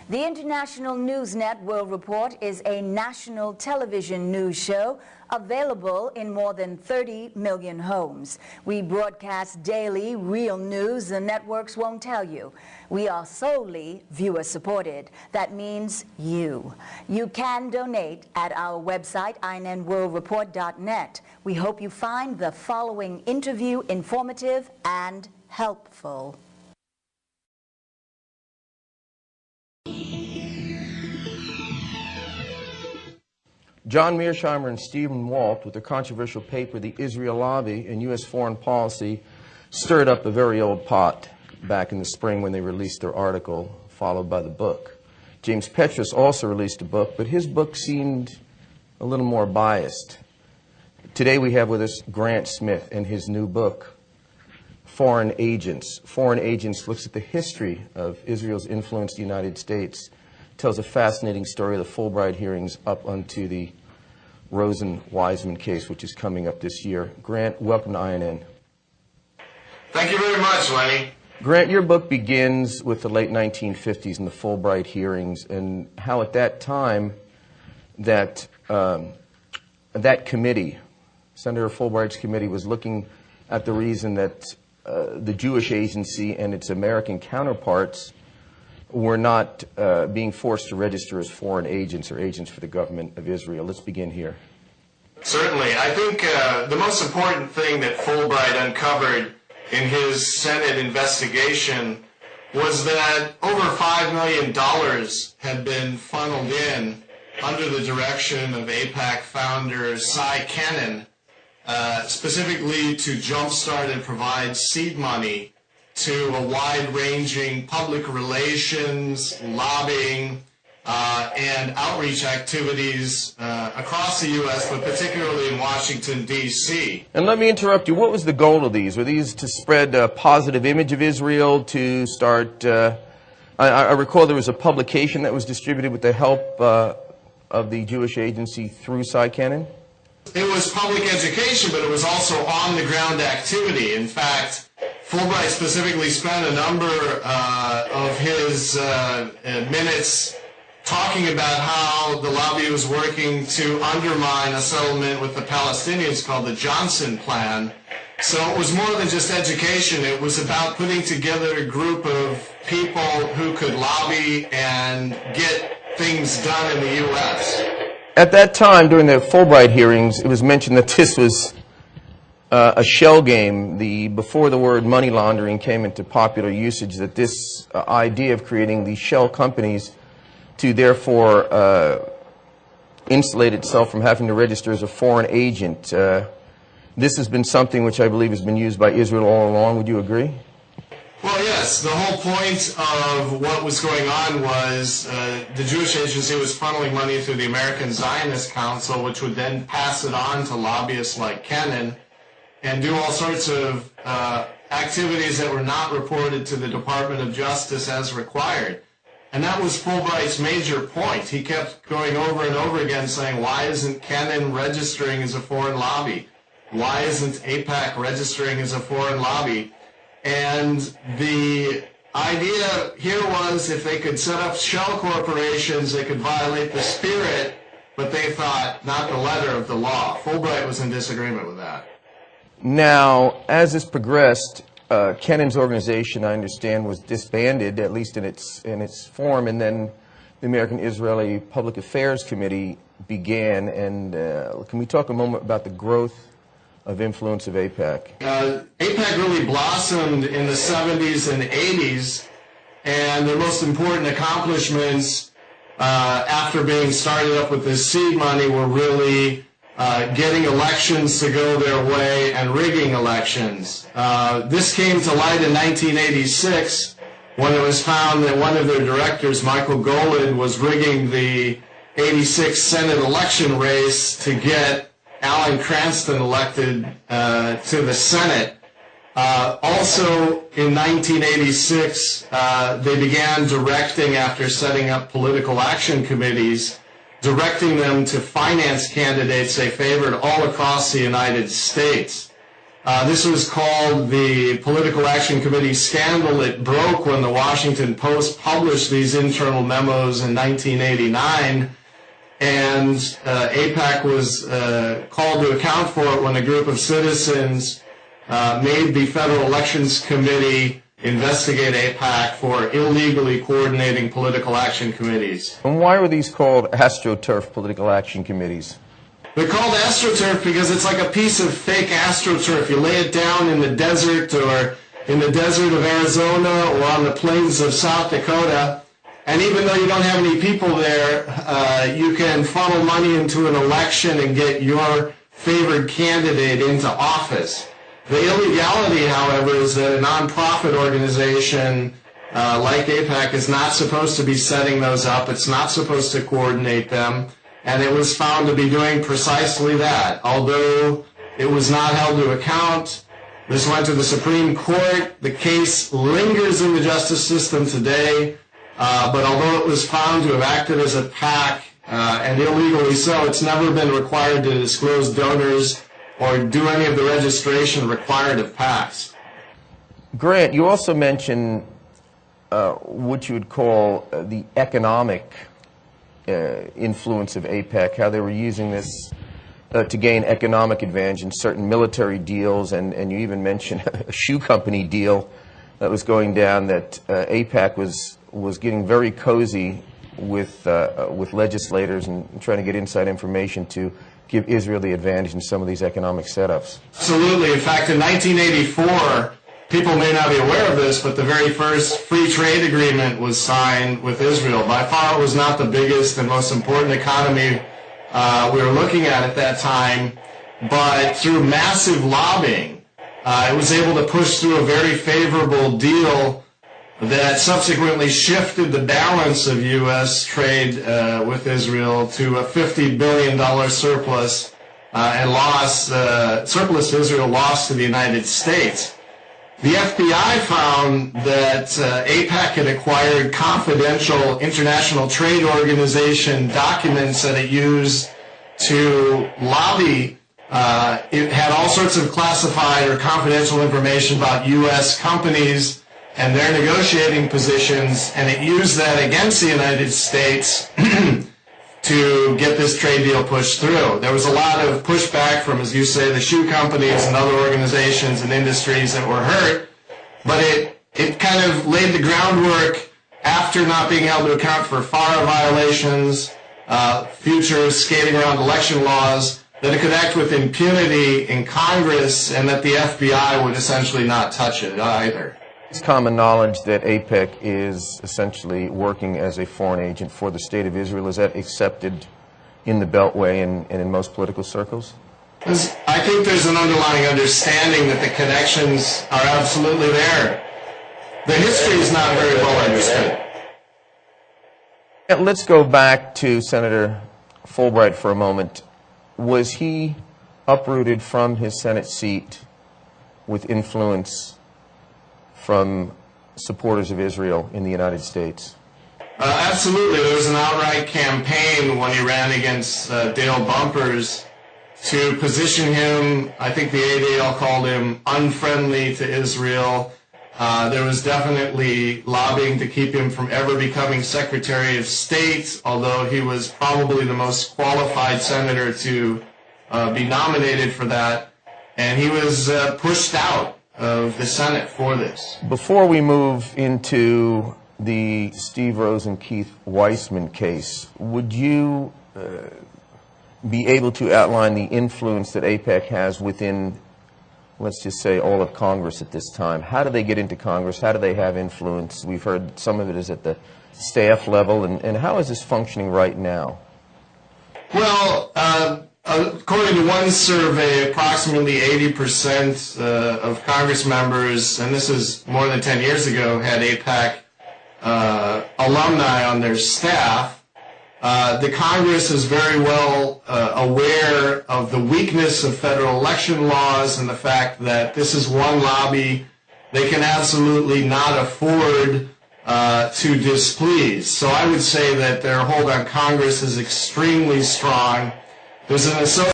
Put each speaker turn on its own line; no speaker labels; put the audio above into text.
The International Newsnet World Report is a national television news show available in more than 30 million homes. We broadcast daily real news the networks won't tell you. We are solely viewer-supported. That means you. You can donate at our website, INNWorldReport.net. We hope you find the following interview informative and helpful.
John Mearsheimer and Stephen Walt, with their controversial paper, The Israel Lobby and U.S. Foreign Policy, stirred up a very old pot back in the spring when they released their article, followed by the book. James Petras also released a book, but his book seemed a little more biased. Today we have with us Grant Smith and his new book, Foreign Agents. Foreign Agents looks at the history of Israel's influence in the United States, tells a fascinating story of the Fulbright hearings up unto the Rosen-Wiseman case, which is coming up this year. Grant, welcome to INN.
Thank you very much, Lenny.
Grant, your book begins with the late 1950s and the Fulbright hearings, and how at that time that committee, Senator Fulbright's committee, was looking at the reason that the Jewish agency and its American counterparts were not being forced to register as foreign agents or agents for the government of Israel. Let's begin here.
Certainly. I think the most important thing that Fulbright uncovered in his Senate investigation was that over $5 million had been funneled in under the direction of AIPAC founder Cy Kennan, specifically to jumpstart and provide seed money to a wide-ranging public relations, lobbying, and outreach activities across the U.S., but particularly in Washington, D.C.
And let me interrupt you. What was the goal of these? Were these to spread a positive image of Israel, to start... I recall there was a publication that was distributed with the help of the Jewish agency through Cy Kennan?
It was public education, but it was also on-the-ground activity. In fact, Fulbright specifically spent a number of his minutes talking about how the lobby was working to undermine a settlement with the Palestinians called the Johnson Plan. So it was more than just education. It was about putting together a group of people who could lobby and get things done in the U.S.
At that time, during the Fulbright hearings, it was mentioned that this was a shell game. Before the word money laundering came into popular usage, that this idea of creating these shell companies to therefore insulate itself from having to register as a foreign agent, this has been something which I believe has been used by Israel all along. Would you agree?
Well, yes. The whole point of what was going on was the Jewish agency was funneling money through the American Zionist Council, which would then pass it on to lobbyists like Kennan and do all sorts of activities that were not reported to the Department of Justice as required. And that was Fulbright's major point. He kept going over and over again saying, why isn't Kennan registering as a foreign lobby? Why isn't AIPAC registering as a foreign lobby? And the idea here was if they could set up shell corporations, they could violate the spirit, but they thought not the letter of the law. Fulbright was in disagreement with that.
Now, as this progressed, Kennan's organization, I understand, was disbanded, at least in its form, and then the American Israeli Public Affairs Committee began. And can we talk a moment about the growth of influence of AIPAC?
AIPAC really blossomed in the 70s and 80s, and their most important accomplishments after being started up with this seed money were really getting elections to go their way and rigging elections. This came to light in 1986 when it was found that one of their directors, Michael Golod, was rigging the 86 Senate election race to get Alan Cranston elected to the Senate. Also, in 1986, they began directing, after setting up political action committees, directing them to finance candidates they favored all across the United States. This was called the Political Action Committee scandal. It broke when the Washington Post published these internal memos in 1989, and AIPAC was called to account for it when a group of citizens made the Federal Elections Committee investigate AIPAC for illegally coordinating political action committees.
And why were these called AstroTurf political action committees?
They're called AstroTurf because it's like a piece of fake AstroTurf. You lay it down in the desert or in the desert of Arizona or on the plains of South Dakota, and even though you don't have any people there, you can funnel money into an election and get your favored candidate into office. The illegality, however, is that a nonprofit organization like AIPAC is not supposed to be setting those up. It's not supposed to coordinate them. And it was found to be doing precisely that. Although it was not held to account, this went to the Supreme Court. The case lingers in the justice system today. But although it was found to have acted as a PAC, and illegally so, it's never been required to disclose donors or do any of the registration required of PACs.
Grant, you also mentioned what you would call the economic influence of AIPAC, how they were using this to gain economic advantage in certain military deals, and you even mentioned a shoe company deal that was going down, that AIPAC was getting very cozy with legislators and trying to get inside information to give Israel the advantage in some of these economic setups.
Absolutely. In fact, in 1984, people may not be aware of this, but the very first free trade agreement was signed with Israel. By far, it was not the biggest and most important economy we were looking at that time, but through massive lobbying, it was able to push through a very favorable deal that subsequently shifted the balance of U.S. trade with Israel to a $50 billion surplus, and surplus Israel lost to the United States. The FBI found that AIPAC had acquired confidential International Trade Organization documents that it used to lobby. It had all sorts of classified or confidential information about U.S. companies and their negotiating positions, and it used that against the United States to get this trade deal pushed through. There was a lot of pushback from, as you say, the shoe companies and other organizations and industries that were hurt, but it kind of laid the groundwork after not being held to account for FARA violations, future skating around election laws, that it could act with impunity in Congress and that the FBI would essentially not touch it either.
It's common knowledge that AIPAC is essentially working as a foreign agent for the State of Israel. Is that accepted in the Beltway and in most political circles?
I think there's an underlying understanding that the connections are absolutely there. The history is not very well understood.
Let's go back to Senator Fulbright for a moment. Was he uprooted from his Senate seat with influence from supporters of Israel in the United States?
Absolutely. There was an outright campaign when he ran against Dale Bumpers to position him, I think the ADL called him unfriendly to Israel. There was definitely lobbying to keep him from ever becoming Secretary of State, although he was probably the most qualified senator to be nominated for that. And he was pushed out of the Senate for this.
Before we move into the Steve Rose and Keith Weissman case, would you be able to outline the influence that AIPAC has within, let's just say, all of Congress at this time? How do they get into Congress? How do they have influence? We've heard some of it is at the staff level, and how is this functioning right now?
Well, according to one survey, approximately 80% of Congress members, and this is more than 10 years ago, had AIPAC alumni on their staff. The Congress is very well aware of the weakness of federal election laws and the fact that this is one lobby they can absolutely not afford to displease. So I would say that their hold on Congress is extremely strong. There's an